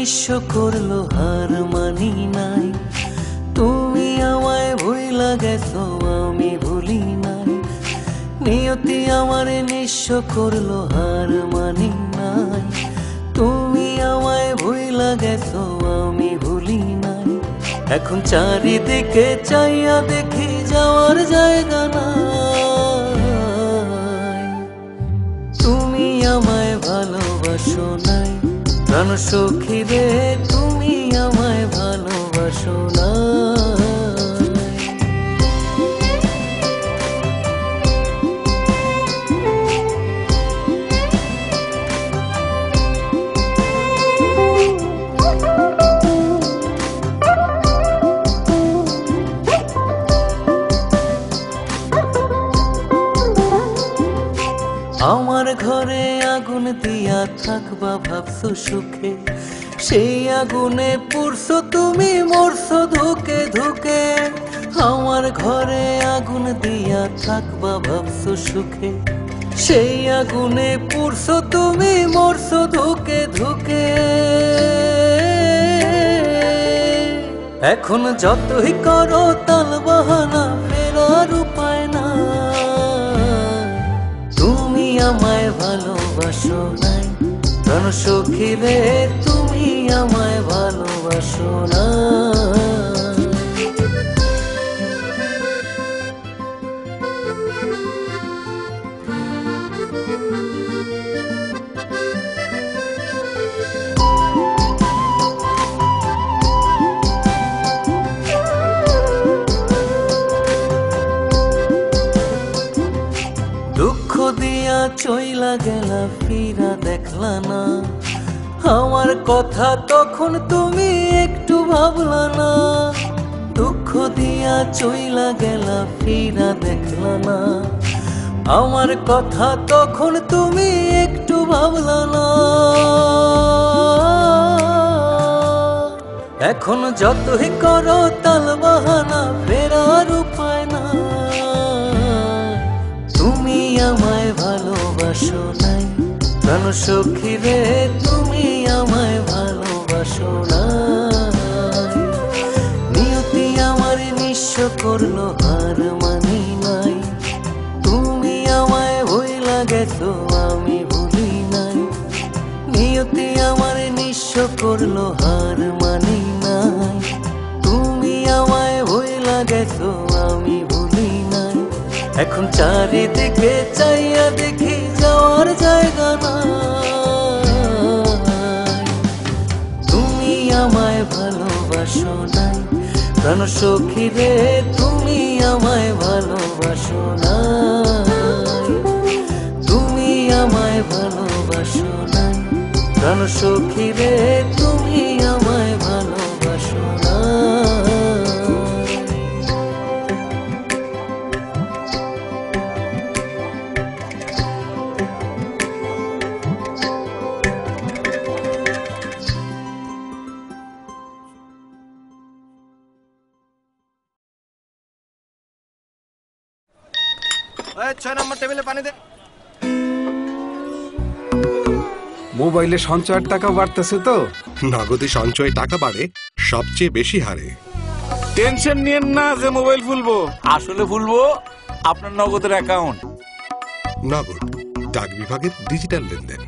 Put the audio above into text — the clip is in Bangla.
নিঃস্ব করলো হার মানি নাই। তুমি আমায় ভুইলা গেছো আমি ভুলি নাই, নিয়তি আমারে নিঃস্ব করলো হার মানি নাই। তুমি আমায় ভুইলা গেছো আমি ভুলি নাই। এখন চারিদিকে চাইয়া দেখি যাওয়ার জায়গা নাই। তুমি আমায় ভালোবাসো নাই প্রাণ সখী রে, তুমি আমায় ভালোবাসো না। আমার ঘরে আগুন দিয়া থাকবা ভাবছো সুখে, সেই আগুনে পুড়ছো তুমি মরছো ধুকে ধুকে। আমার ঘরে আগুন দিয়া থাকবা ভাবছো সুখে, সেই আগুনে পুড়ছো তুমি মরছো ধুকে ধুকে। এখন যতই করো তাল বাহানা ফেরার উপায় না। তুমি আমায় ভালোবাসো নাই প্রাণ সখী রে, তুমি আমায় ভালোবাসো না। দুঃখ দিয়া চইলা গেলা ফিরা দেখলা না, আমার কথা তখন তুমি একটু ভাবলা না। দুঃখ দিয়া চইলা গেলা ফিরা দেখলা না, আমার কথা তখন তুমি একটু ভাবলা না। এখন যতই করো তাল বাহানা ফেরার উপায় না। তুমি আমায় ভালোবাসো নাই প্রাণ সখী রে, তুমি আমায় ভালোবাসো না। নিয়তি আমার নিঃস্ব করলো হার মানি নাই। তুমি আমায় ভুইলা গেছো আমি ভুলি নাই, নিয়তি আমার নিঃস্ব করলো হার মানি নাই। তুমি আমায় ভুইলা গেছো আমি ভুলি নাই। এখন চারিদিকে চাইয়া দেখি যাওয়ার জায়গা নাই। তুমি আমায় ভালোবাসো নাই প্রাণ সখী রে, তুমি আমায় ভালোবাসো নাই। তুমি আমায় ভালোবাসো নাই প্রাণ সখী রে, তুমি আমায় ভালোবাসো না। ছয় নম্বর টেবিলে পানি দে। মোবাইলে সঞ্চয়ের টাকা বাড়তেছে তো? নগদে সঞ্চয় টাকা বাড়ে সবচেয়ে বেশি হারে। টেনশন নিয়েন না যে মোবাইল ফুলবো, আসলে ফুলবো আপনার নগদের অ্যাকাউন্ট। নগদ ডাক বিভাগের ডিজিটাল লেনদেন।